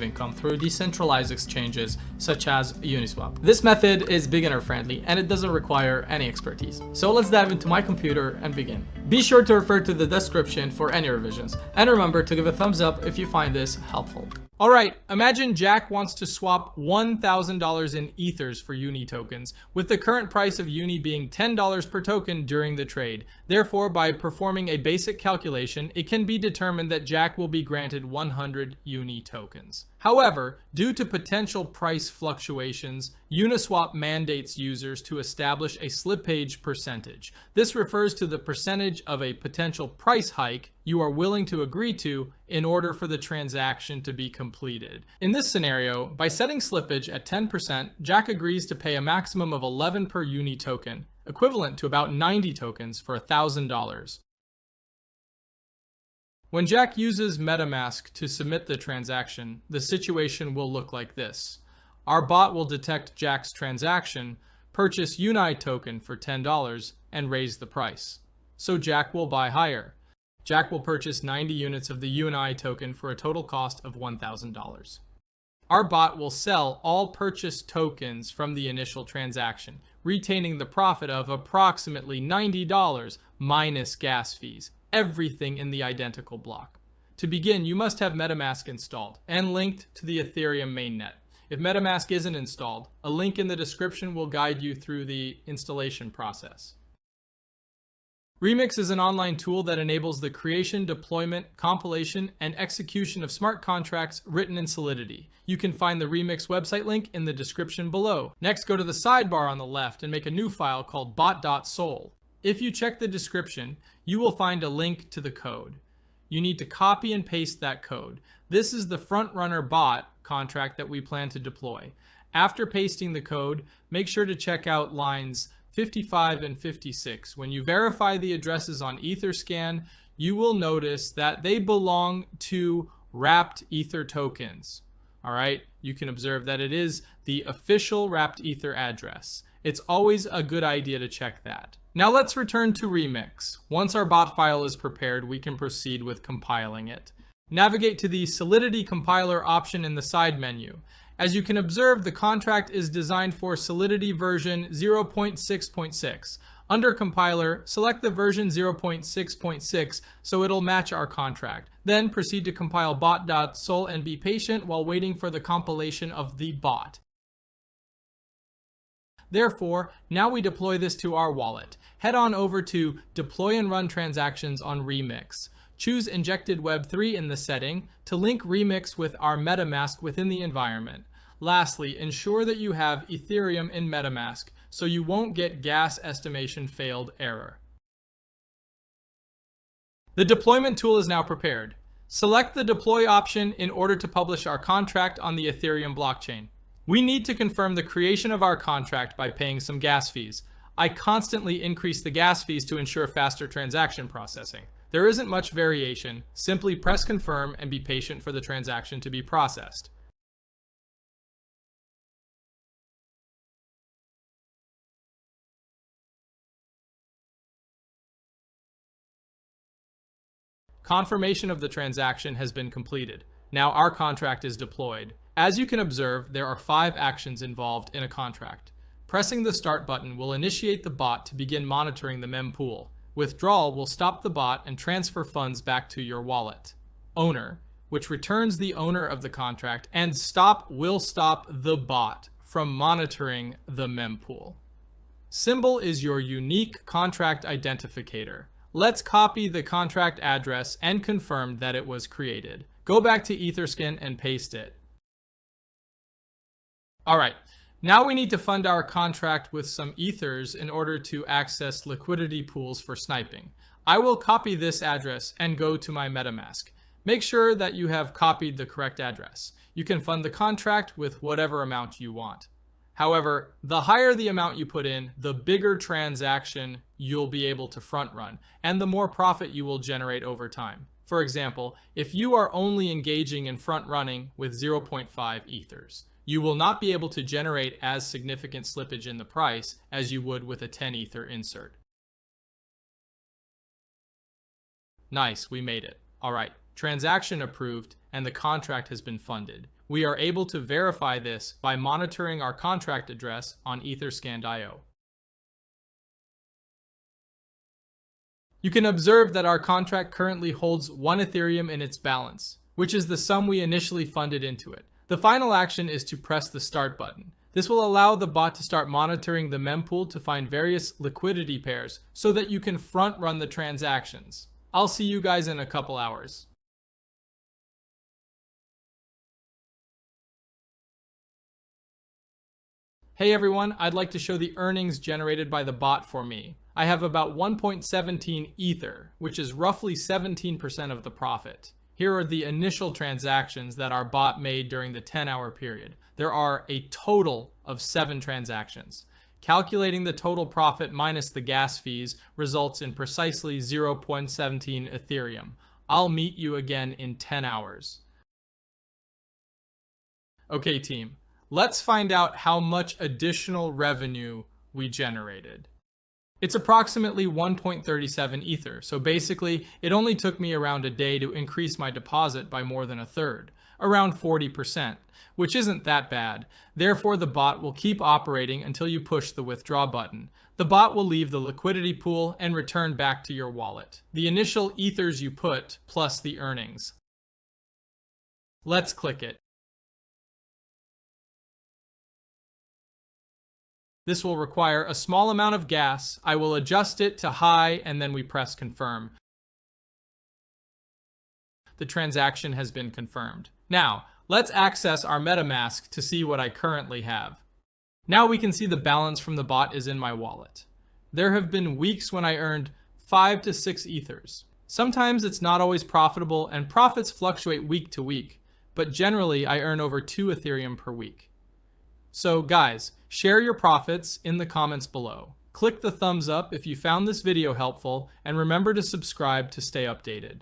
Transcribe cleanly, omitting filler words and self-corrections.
passive income through decentralized exchanges such as Uniswap. This method is beginner friendly and it doesn't require any expertise. So let's dive into my computer and begin. Be sure to refer to the description for any revisions, and remember to give a thumbs up if you find this helpful. Alright, imagine Jack wants to swap $1,000 in Ethers for Uni tokens, with the current price of Uni being $10 per token during the trade. Therefore, by performing a basic calculation, it can be determined that Jack will be granted 100 Uni tokens. However, due to potential price fluctuations, Uniswap mandates users to establish a slippage percentage. This refers to the percentage of a potential price hike you are willing to agree to in order for the transaction to be completed. In this scenario, by setting slippage at 10%, Jack agrees to pay a maximum of 11 per Uni token, equivalent to about 90 tokens for $1,000. When Jack uses MetaMask to submit the transaction, the situation will look like this. Our bot will detect Jack's transaction, purchase Uni token for $10, and raise the price. So Jack will buy higher. Jack will purchase 90 units of the Uni token for a total cost of $1,000. Our bot will sell all purchased tokens from the initial transaction, retaining the profit of approximately $90 minus gas fees, everything in the identical block. To begin, you must have MetaMask installed and linked to the Ethereum mainnet. If MetaMask isn't installed, a link in the description will guide you through the installation process. Remix is an online tool that enables the creation, deployment, compilation, and execution of smart contracts written in Solidity. You can find the Remix website link in the description below. Next, go to the sidebar on the left and make a new file called bot.sol. If you check the description, you will find a link to the code. You need to copy and paste that code. This is the frontrunner bot contract that we plan to deploy. After pasting the code, make sure to check out lines 55 and 56. When you verify the addresses on Etherscan, you will notice that they belong to wrapped Ether tokens. All right, you can observe that it is the official wrapped Ether address. It's always a good idea to check that. Now let's return to Remix. Once our bot file is prepared, we can proceed with compiling it. Navigate to the Solidity compiler option in the side menu. As you can observe, the contract is designed for Solidity version 0.6.6. Under compiler, select the version 0.6.6 so it'll match our contract. Then proceed to compile bot.sol and be patient while waiting for the compilation of the bot. Therefore, now we deploy this to our wallet. Head on over to Deploy and Run Transactions on Remix. Choose Injected Web3 in the setting to link Remix with our MetaMask within the environment. Lastly, ensure that you have Ethereum in MetaMask so you won't get gas estimation failed error. The deployment tool is now prepared. Select the deploy option in order to publish our contract on the Ethereum blockchain. We need to confirm the creation of our contract by paying some gas fees. I constantly increase the gas fees to ensure faster transaction processing. There isn't much variation. Simply press confirm and be patient for the transaction to be processed. Confirmation of the transaction has been completed. Now our contract is deployed. As you can observe, there are 5 actions involved in a contract. Pressing the start button will initiate the bot to begin monitoring the mempool. Withdrawal will stop the bot and transfer funds back to your wallet. Owner, which returns the owner of the contract, and stop will stop the bot from monitoring the mempool. Symbol is your unique contract identificator. Let's copy the contract address and confirm that it was created. Go back to Etherscan and paste it. All right, now we need to fund our contract with some Ethers in order to access liquidity pools for sniping. I will copy this address and go to my MetaMask. Make sure that you have copied the correct address. You can fund the contract with whatever amount you want. However, the higher the amount you put in, the bigger transaction you'll be able to front run, and the more profit you will generate over time. For example, if you are only engaging in front running with 0.5 Ethers, you will not be able to generate as significant slippage in the price as you would with a 10 Ether insert. Nice, we made it. All right, transaction approved and the contract has been funded. We are able to verify this by monitoring our contract address on Etherscan.io. You can observe that our contract currently holds 1 Ethereum in its balance, which is the sum we initially funded into it. The final action is to press the start button. This will allow the bot to start monitoring the mempool to find various liquidity pairs so that you can front run the transactions. I'll see you guys in a couple hours. Hey everyone, I'd like to show the earnings generated by the bot for me. I have about 1.17 Ether, which is roughly 17% of the profit. Here are the initial transactions that our bot made during the 10-hour period. There are a total of 7 transactions. Calculating the total profit minus the gas fees results in precisely 0.17 Ethereum. I'll meet you again in 10 hours. Okay team, let's find out how much additional revenue we generated. It's approximately 1.37 Ether, so basically it only took me around a day to increase my deposit by more than a third, around 40%, which isn't that bad. Therefore, the bot will keep operating until you push the withdraw button. The bot will leave the liquidity pool and return back to your wallet. The initial Ethers you put plus the earnings. Let's click it. This will require a small amount of gas. I will adjust it to high and then we press confirm. The transaction has been confirmed. Now, let's access our MetaMask to see what I currently have. Now we can see the balance from the bot is in my wallet. There have been weeks when I earned 5 to 6 Ethers. Sometimes it's not always profitable and profits fluctuate week to week, but generally I earn over 2 Ethereum per week. So guys, share your profits in the comments below. Click the thumbs up if you found this video helpful, and remember to subscribe to stay updated.